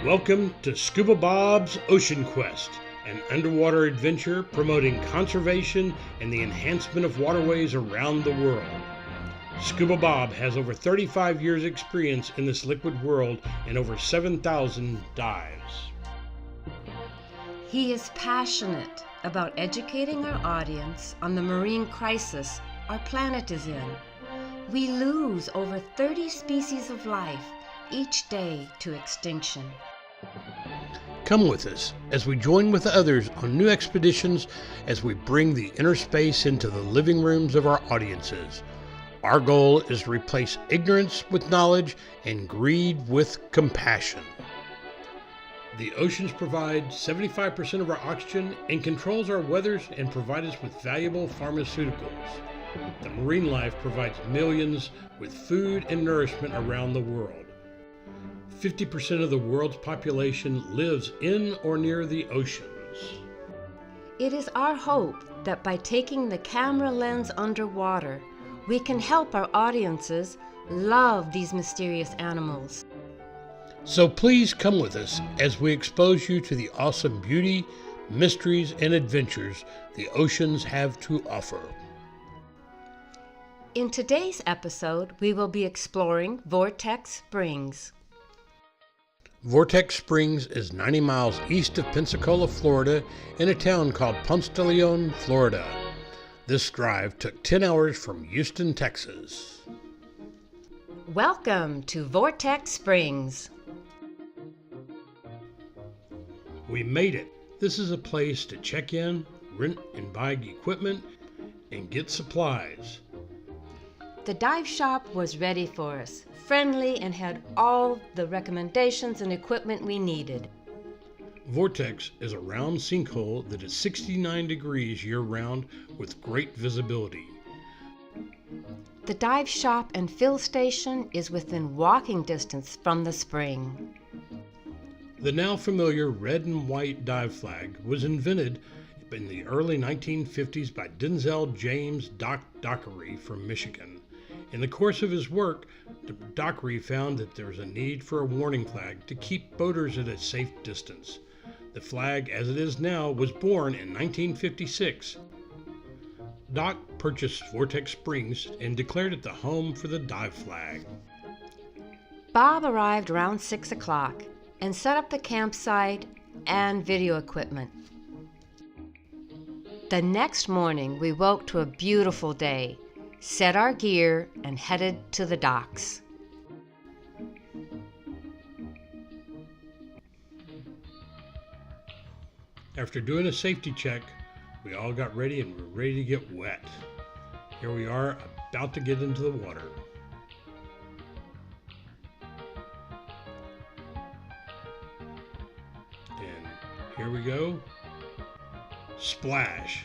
Welcome to Scuba Bob's Ocean Quest, an underwater adventure promoting conservation and the enhancement of waterways around the world. Scuba Bob has over 35 years experience in this liquid world and over 7,000 dives. He is passionate about educating our audience on the marine crisis our planet is in. We lose over 30 species of life each day to extinction. Come with us as we join with others on new expeditions as we bring the inner space into the living rooms of our audiences. Our goal is to replace ignorance with knowledge and greed with compassion. The oceans provide 75% of our oxygen and controls our weathers and provide us with valuable pharmaceuticals. The marine life provides millions with food and nourishment around the world. 50% of the world's population lives in or near the oceans. It is our hope that by taking the camera lens underwater, we can help our audiences love these mysterious animals. So please come with us as we expose you to the awesome beauty, mysteries, and adventures the oceans have to offer. In today's episode, we will be exploring Vortex Springs. Vortex Springs is 90 miles east of Pensacola, Florida, in a town called Ponce de Leon, Florida. This drive took 10 hours from Houston, Texas. Welcome to Vortex Springs. We made it. This is a place to check in, rent and buy equipment, and get supplies. The dive shop was ready for us, friendly, and had all the recommendations and equipment we needed. Vortex is a round sinkhole that is 69 degrees year-round with great visibility. The dive shop and fill station is within walking distance from the spring. The now familiar red and white dive flag was invented in the early 1950s by Denzel James Dockery from Michigan. In the course of his work, Dockery found that there was a need for a warning flag to keep boaters at a safe distance. The flag, as it is now, was born in 1956. Doc purchased Vortex Springs and declared it the home for the dive flag. Bob arrived around 6 o'clock and set up the campsite and video equipment. The next morning, we woke to a beautiful day, set our gear, and headed to the docks. After doing a safety check, we all got ready and were ready to get wet. Here we are, about to get into the water. And here we go. Splash.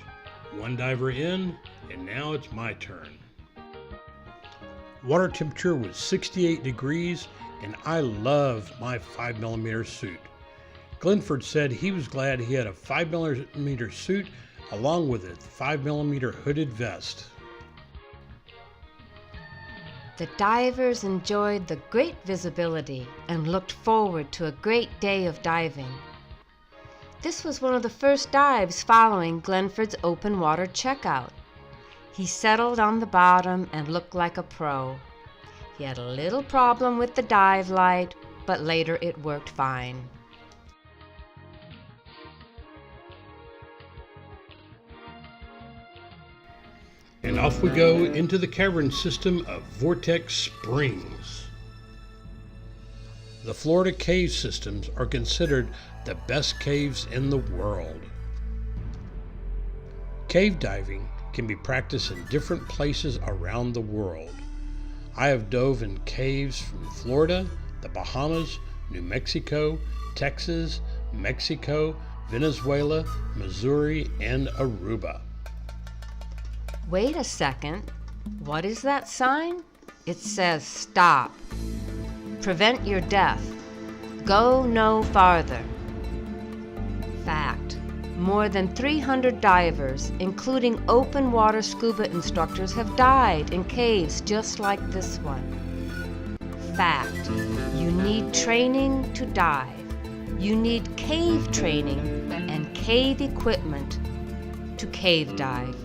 One diver in, and now it's my turn. Water temperature was 68 degrees, and I loved my 5mm suit. Glenford said he was glad he had a 5mm suit along with a 5mm hooded vest. The divers enjoyed the great visibility and looked forward to a great day of diving. This was one of the first dives following Glenford's open water checkout. He settled on the bottom and looked like a pro. He had a little problem with the dive light, but later it worked fine. And off we go into the cavern system of Vortex Springs. The Florida cave systems are considered the best caves in the world. Cave diving can be practiced in different places around the world. I have dove in caves from Florida, the Bahamas, New Mexico, Texas, Mexico, Venezuela, Missouri, and Aruba. Wait a second. What is that sign? It says stop. Prevent your death. Go no farther. Fact. More than 300 divers, including open water scuba instructors, have died in caves just like this one. Fact. You need training to dive. You need cave training and cave equipment to cave dive.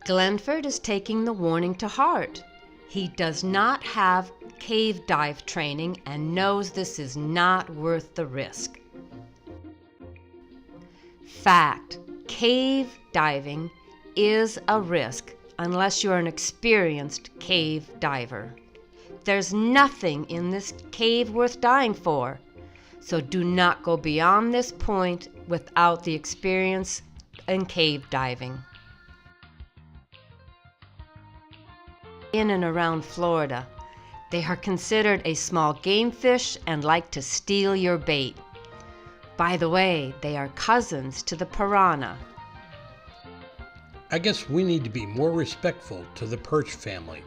Glenford is taking the warning to heart. He does not have cave dive training and knows this is not worth the risk. Fact, cave diving is a risk unless you're an experienced cave diver. There's nothing in this cave worth dying for, so do not go beyond this point without the experience in cave diving. In and around Florida, they are considered a small game fish and like to steal your bait. By the way, they are cousins to the piranha. I guess we need to be more respectful to the perch family.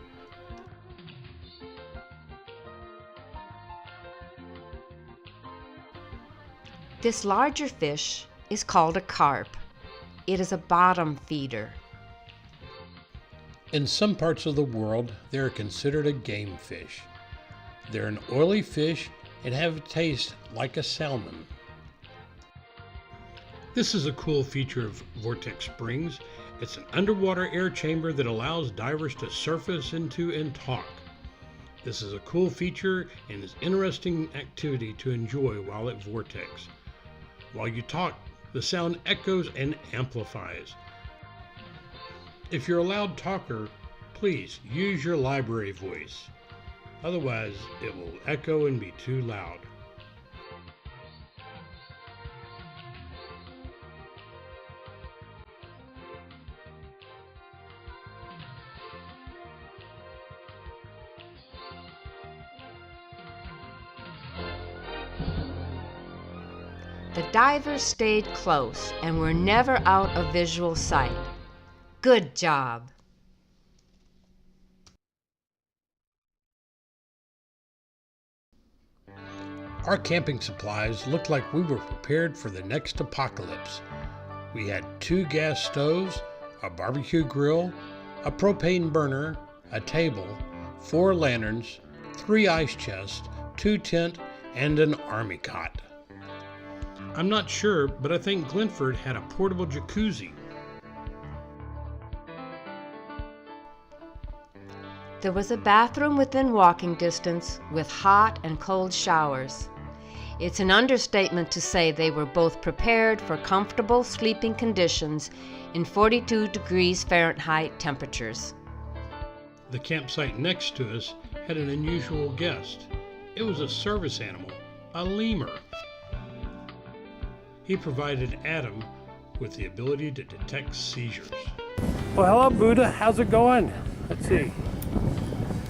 This larger fish is called a carp. It is a bottom feeder. In some parts of the world, they are considered a game fish. They're an oily fish and have a taste like a salmon. This is a cool feature of Vortex Springs. It's an underwater air chamber that allows divers to surface into and talk. This is a cool feature and is interesting activity to enjoy while at Vortex. While you talk, the sound echoes and amplifies. If you're a loud talker, please use your library voice. Otherwise, it will echo and be too loud. The divers stayed close and were never out of visual sight. Good job! Our camping supplies looked like we were prepared for the next apocalypse. We had 2 gas stoves, a barbecue grill, a propane burner, a table, 4 lanterns, 3 ice chests, 2 tents, and an army cot. I'm not sure, but I think Glenford had a portable jacuzzi. There was a bathroom within walking distance with hot and cold showers. It's an understatement to say they were both prepared for comfortable sleeping conditions in 42 degrees Fahrenheit temperatures. The campsite next to us had an unusual guest. It was a service animal, a lemur. He provided Adam with the ability to detect seizures. Well, hello, Buddha. How's it going? Let's see.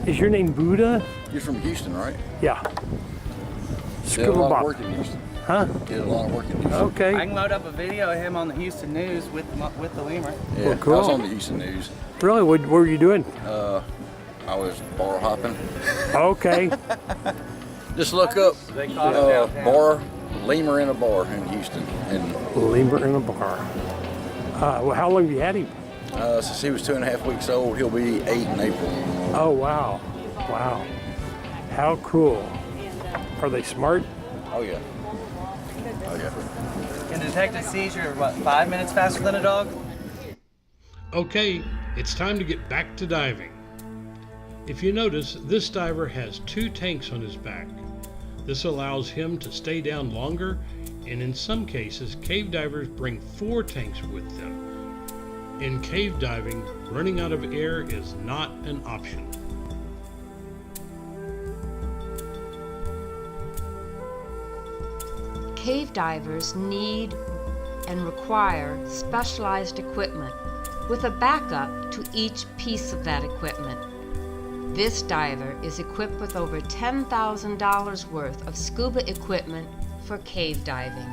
Is your name Buddha? You're from Houston, right? Yeah. Did a lot Scuba. of work in Houston. Huh? Did a lot of work in Houston. Okay. I can load up a video of him on the Houston News with the lemur. Yeah, Well, cool. I was on the Houston News. Really? What were you doing? I was bar hopping. Okay. Just look up They caught him downtown. bar, lemur in a bar in Houston. And Lemur in a bar. Well, how long have you had him? since he was 2.5 weeks old, he'll be 8 in April. Oh, wow. Wow. How cool. Are they smart? Oh yeah. Oh yeah. Can detect a seizure, what, 5 minutes faster than a dog? Okay, it's time to get back to diving. If you notice, this diver has 2 tanks on his back. This allows him to stay down longer, and in some cases, cave divers bring 4 tanks with them. In cave diving, running out of air is not an option. Cave divers need and require specialized equipment with a backup to each piece of that equipment. This diver is equipped with over $10,000 worth of scuba equipment for cave diving.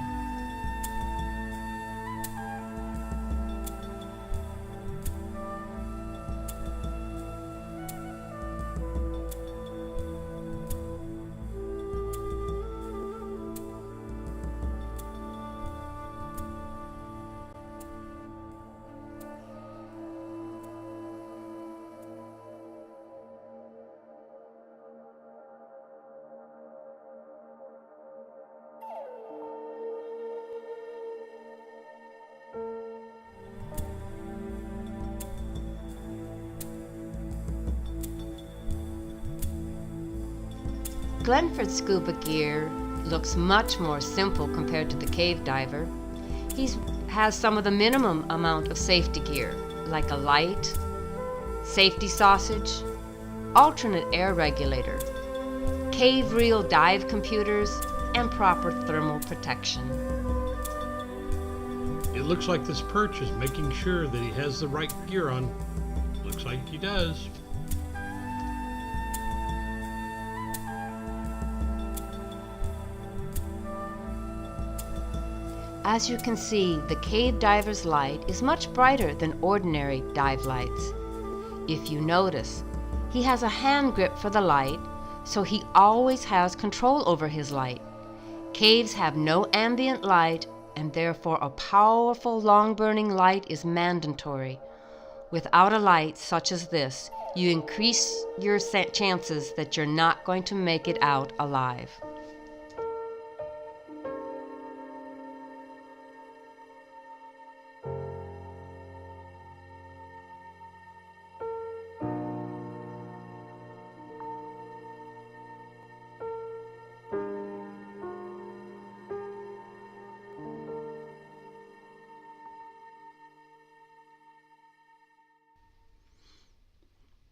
Glenford's scuba gear looks much more simple compared to the cave diver. He has some of the minimum amount of safety gear, like a light, safety sausage, alternate air regulator, cave reel dive computers, and proper thermal protection. It looks like this perch is making sure that he has the right gear on. Looks like he does. As you can see, the cave diver's light is much brighter than ordinary dive lights. If you notice, he has a hand grip for the light, so he always has control over his light. Caves have no ambient light, and therefore a powerful long-burning light is mandatory. Without a light such as this, you increase your chances that you're not going to make it out alive.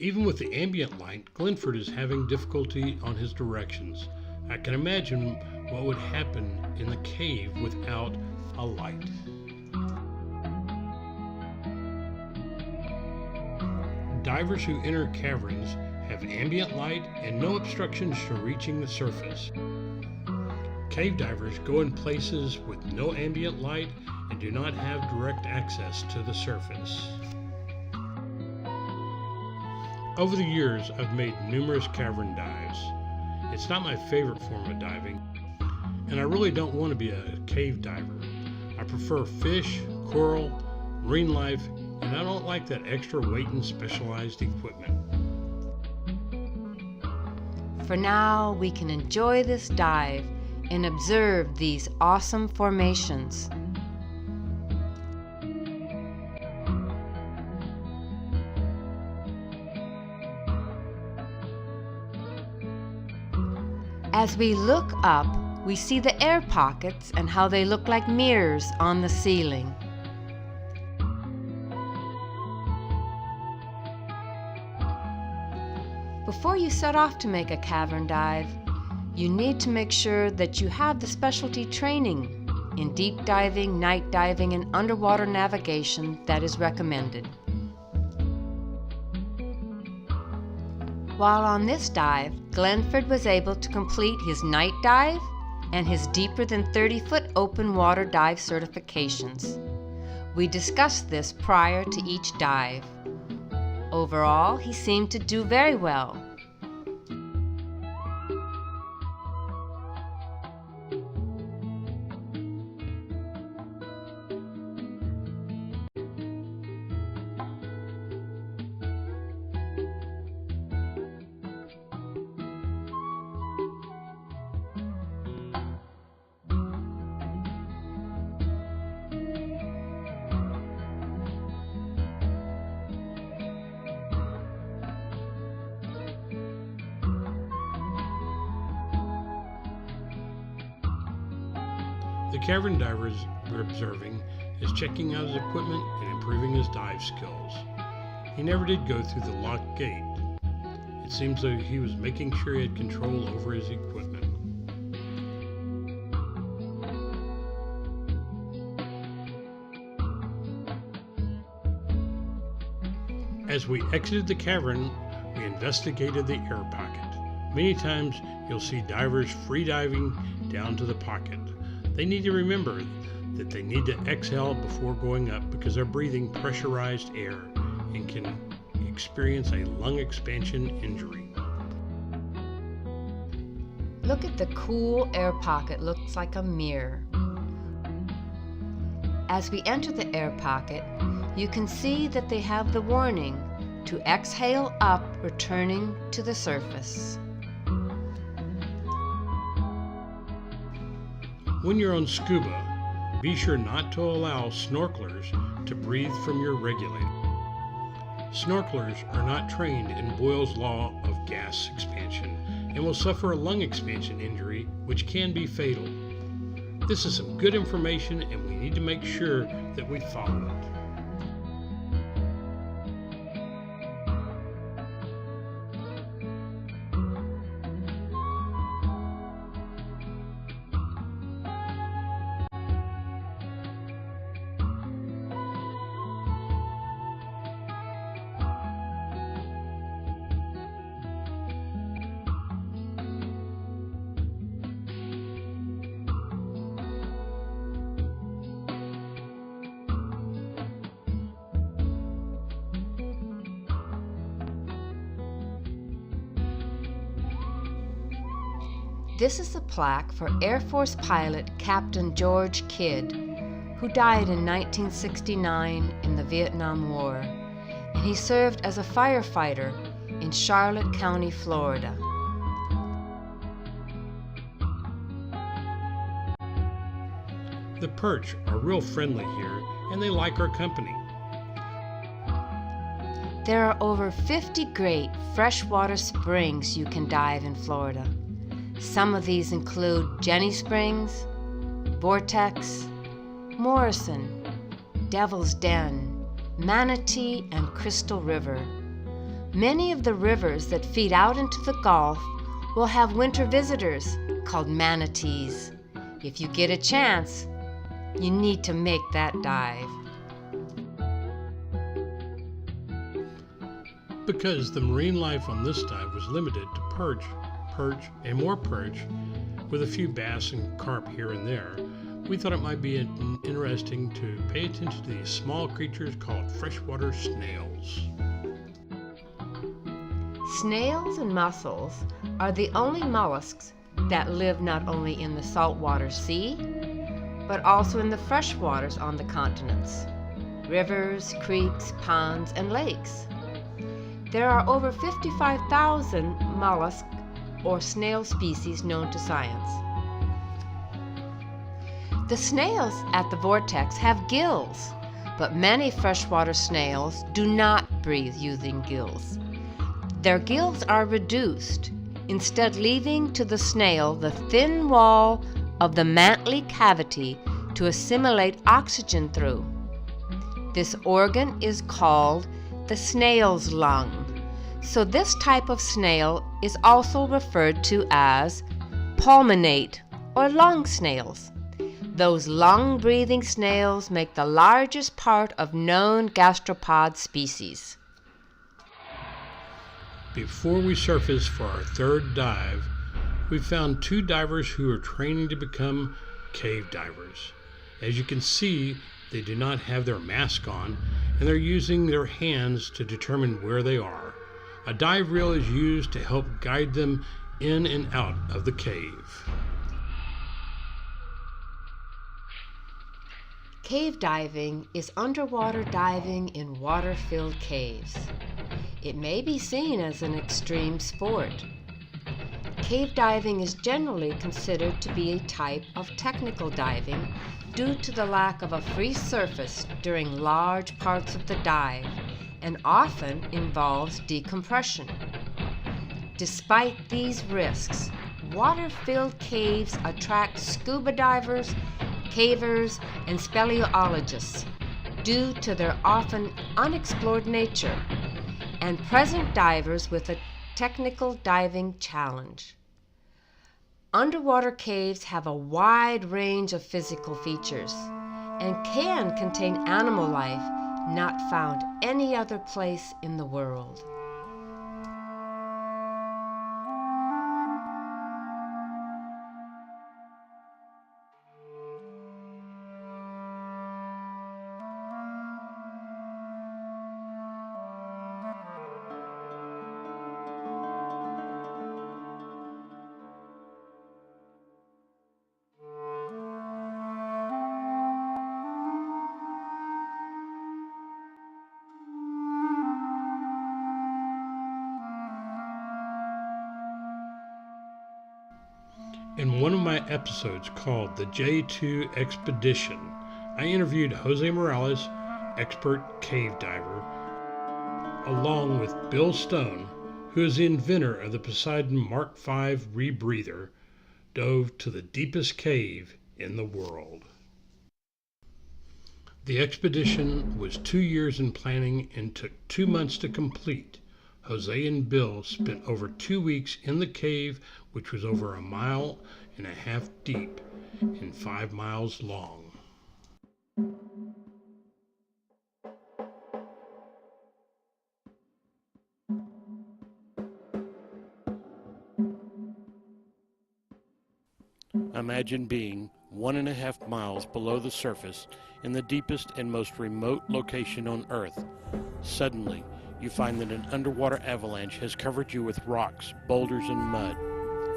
Even with the ambient light, Glenford is having difficulty on his directions. I can imagine what would happen in the cave without a light. Divers who enter caverns have ambient light and no obstructions to reaching the surface. Cave divers go in places with no ambient light and do not have direct access to the surface. Over the years, I've made numerous cavern dives. It's not my favorite form of diving, and I really don't want to be a cave diver. I prefer fish, coral, marine life, and I don't like that extra weight and specialized equipment. For now, we can enjoy this dive and observe these awesome formations. As we look up, we see the air pockets and how they look like mirrors on the ceiling. Before you set off to make a cavern dive, you need to make sure that you have the specialty training in deep diving, night diving, and underwater navigation that is recommended. While on this dive, Glenford was able to complete his night dive and his deeper than 30-foot open water dive certifications. We discussed this prior to each dive. Overall, he seemed to do very well. The cavern divers we're observing is checking out his equipment and improving his dive skills. He never did go through the locked gate. It seems though he was making sure he had control over his equipment. As we exited the cavern, we investigated the air pocket. Many times you'll see divers free diving down to the pocket. They need to remember that they need to exhale before going up because they're breathing pressurized air and can experience a lung expansion injury. Look at the cool air pocket, looks like a mirror. As we enter the air pocket, you can see that they have the warning to exhale up, returning to the surface. When you're on scuba, be sure not to allow snorkelers to breathe from your regulator. Snorkelers are not trained in Boyle's law of gas expansion and will suffer a lung expansion injury, which can be fatal. This is some good information, and we need to make sure that we follow it. This is a plaque for Air Force pilot Captain George Kidd, who died in 1969 in the Vietnam War, and he served as a firefighter in Charlotte County, Florida. The perch are real friendly here, and they like our company. There are over 50 great freshwater springs you can dive in Florida. Some of these include Jenny Springs, Vortex, Morrison, Devil's Den, Manatee, and Crystal River. Many of the rivers that feed out into the Gulf will have winter visitors called manatees. If you get a chance, you need to make that dive. Because the marine life on this dive was limited to perch, and more perch, with a few bass and carp here and there, we thought it might be interesting to pay attention to these small creatures called freshwater snails. Snails and mussels are the only mollusks that live not only in the saltwater sea, but also in the freshwaters on the continents, rivers, creeks, ponds, and lakes. There are over 55,000 mollusk or snail species known to science. The snails at the Vortex have gills, but many freshwater snails do not breathe using gills. Their gills are reduced, instead leaving to the snail the thin wall of the mantly cavity to assimilate oxygen through. This organ is called the snail's lung. So this type of snail is also referred to as pulmonate or lung snails. Those lung-breathing snails make the largest part of known gastropod species. Before we surface for our third dive, we found two divers who are training to become cave divers. As you can see, they do not have their mask on, and they're using their hands to determine where they are. A dive reel is used to help guide them in and out of the cave. Cave diving is underwater diving in water-filled caves. It may be seen as an extreme sport. Cave diving is generally considered to be a type of technical diving due to the lack of a free surface during large parts of the dive, and often involves decompression. Despite these risks, water-filled caves attract scuba divers, cavers, and speleologists due to their often unexplored nature, and present divers with a technical diving challenge. Underwater caves have a wide range of physical features and can contain animal life not found any other place in the world. In one of my episodes called the J2 Expedition, I interviewed Jose Morales, expert cave diver, along with Bill Stone, who is the inventor of the Poseidon Mark V rebreather, dove to the deepest cave in the world. The expedition was 2 years in planning and took 2 months to complete. Jose and Bill spent over 2 weeks in the cave, which was over 1.5 miles deep and 5 miles long. Imagine being 1.5 miles below the surface in the deepest and most remote location on Earth. Suddenly, you find that an underwater avalanche has covered you with rocks, boulders, and mud.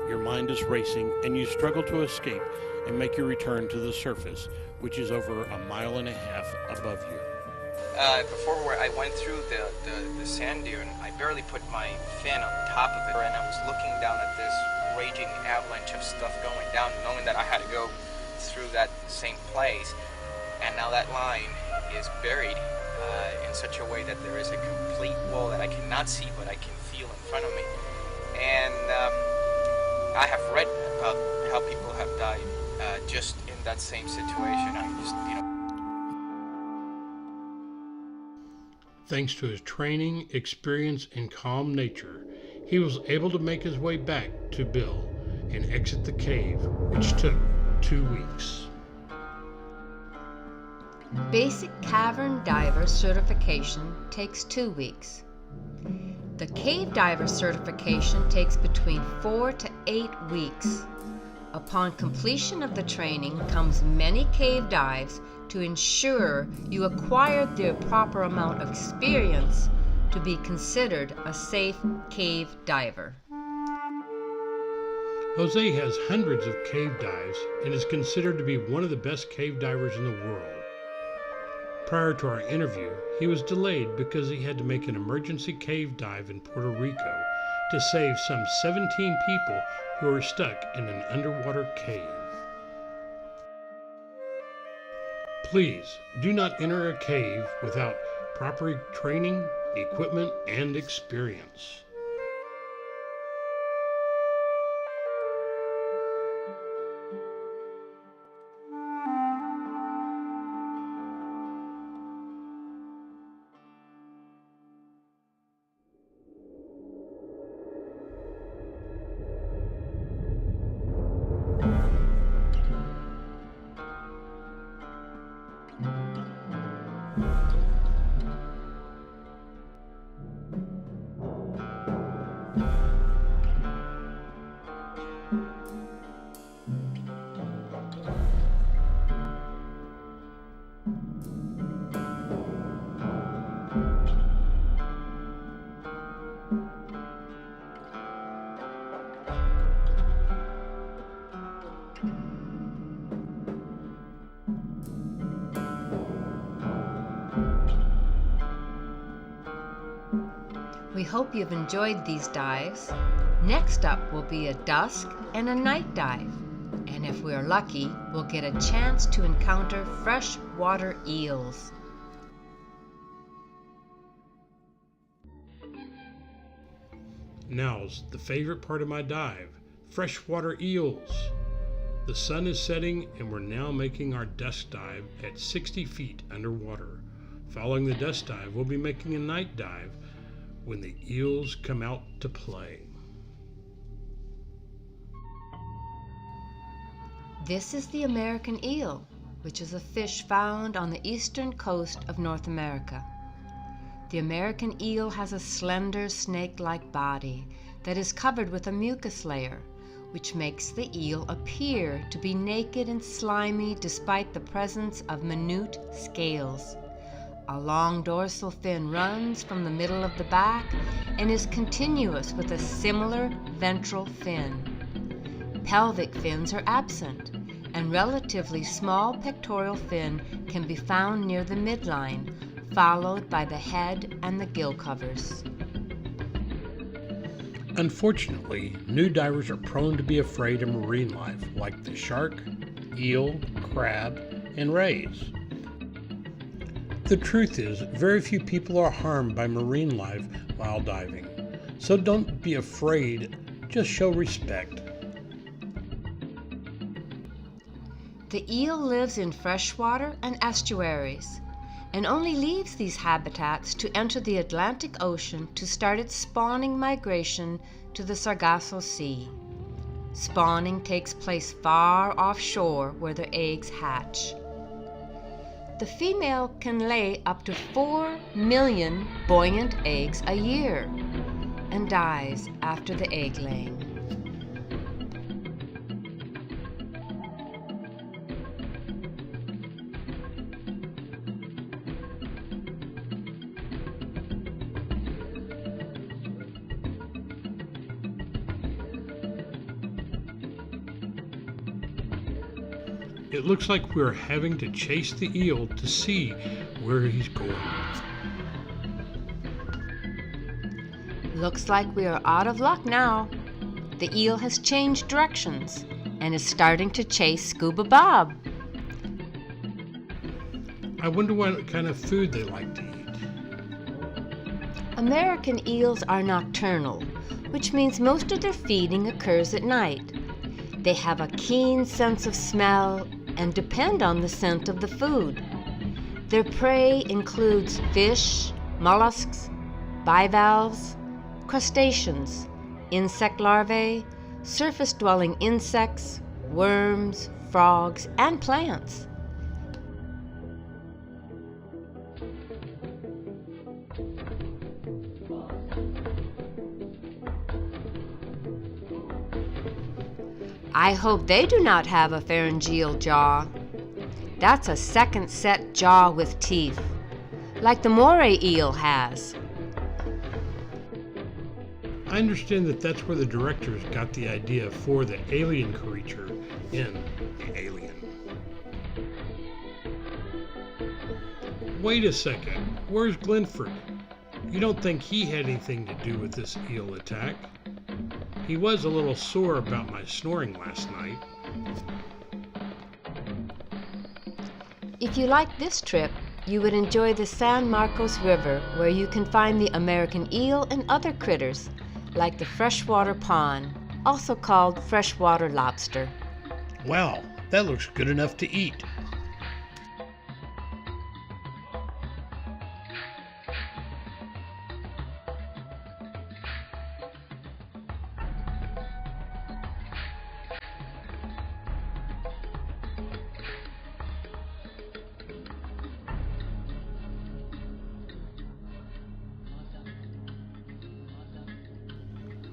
Your mind is racing, and you struggle to escape and make your return to the surface, which is over 1.5 miles above you. Before I went through the sand dune, I barely put my fin on top of it, and I was looking down at this raging avalanche of stuff going down, knowing that I had to go through that same place, and now that line is buried in such a way that there is a complete wall that I cannot see, but I can feel in front of me. And I have read about how people have died just in that same situation. Thanks to his training, experience, and calm nature, he was able to make his way back to Bill and exit the cave, which took 2 weeks. Basic cavern diver certification takes 2 weeks. The cave diver certification takes between 4 to 8 weeks. Upon completion of the training comes many cave dives to ensure you acquire the proper amount of experience to be considered a safe cave diver. Jose has hundreds of cave dives and is considered to be one of the best cave divers in the world. Prior to our interview, he was delayed because he had to make an emergency cave dive in Puerto Rico to save some 17 people who were stuck in an underwater cave. Please do not enter a cave without proper training, equipment, and experience. We hope you've enjoyed these dives. Next up will be a dusk and a night dive. And if we're lucky, we'll get a chance to encounter freshwater eels. Now's the favorite part of my dive, freshwater eels. The sun is setting and we're now making our dusk dive at 60 feet underwater. Following the dusk dive, we'll be making a night dive when the eels come out to play. This is the American eel, which is a fish found on the eastern coast of North America. The American eel has a slender snake-like body that is covered with a mucus layer, which makes the eel appear to be naked and slimy despite the presence of minute scales. A long dorsal fin runs from the middle of the back and is continuous with a similar ventral fin. Pelvic fins are absent, and relatively small pectoral fin can be found near the midline, followed by the head and the gill covers. Unfortunately, new divers are prone to be afraid of marine life like the shark, eel, crab, and rays. The truth is, very few people are harmed by marine life while diving. So don't be afraid, just show respect. The eel lives in freshwater and estuaries, and only leaves these habitats to enter the Atlantic Ocean to start its spawning migration to the Sargasso Sea. Spawning takes place far offshore where their eggs hatch. The female can lay up to 4 million buoyant eggs a year and dies after the egg laying. It looks like we're having to chase the eel to see where he's going. Looks like we are out of luck now. The eel has changed directions and is starting to chase Scuba Bob. I wonder what kind of food they like to eat. American eels are nocturnal, which means most of their feeding occurs at night. They have a keen sense of smell and depend on the scent of the food. Their prey includes fish, mollusks, bivalves, crustaceans, insect larvae, surface-dwelling insects, worms, frogs, and plants. I hope they do not have a pharyngeal jaw. That's a second set jaw with teeth, like the moray eel has. I understand that that's where the directors got the idea for the alien creature in The Alien. Wait a second, where's Glenford? You don't think he had anything to do with this eel attack? He was a little sore about my snoring last night. If you like this trip, you would enjoy the San Marcos River, where you can find the American eel and other critters, like the freshwater pawn, also called freshwater lobster. Wow, that looks good enough to eat.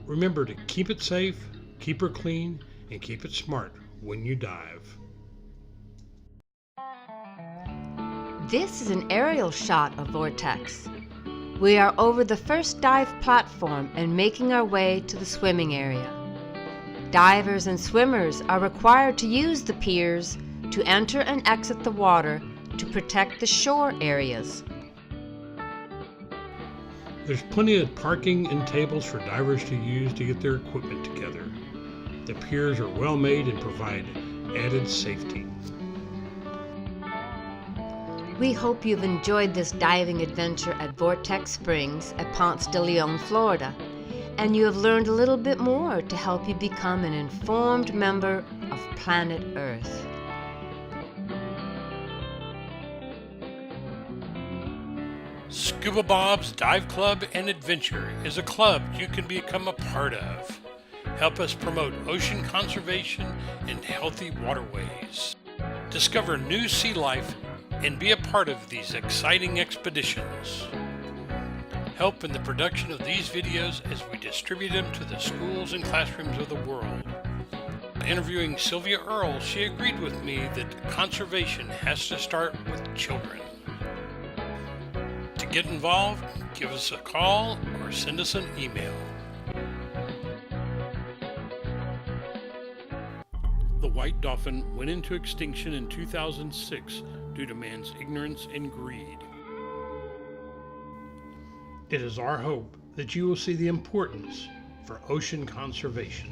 Remember to keep it safe, keep her clean, and keep it smart when you dive. This is an aerial shot of Vortex. We are over the first dive platform and making our way to the swimming area. Divers and swimmers are required to use the piers to enter and exit the water to protect the shore areas. There's plenty of parking and tables for divers to use to get their equipment together. The piers are well made and provide added safety. We hope you've enjoyed this diving adventure at Vortex Springs at Ponce de Leon, Florida, and you have learned a little bit more to help you become an informed member of planet Earth. Scuba Bob's Dive Club and Adventure is a club you can become a part of. Help us promote ocean conservation and healthy waterways. Discover new sea life and be a part of these exciting expeditions. Help in the production of these videos as we distribute them to the schools and classrooms of the world. Interviewing Sylvia Earle, she agreed with me that conservation has to start with children. To get involved, give us a call or send us an email. The white dolphin went into extinction in 2006 due to man's ignorance and greed. It is our hope that you will see the importance for ocean conservation.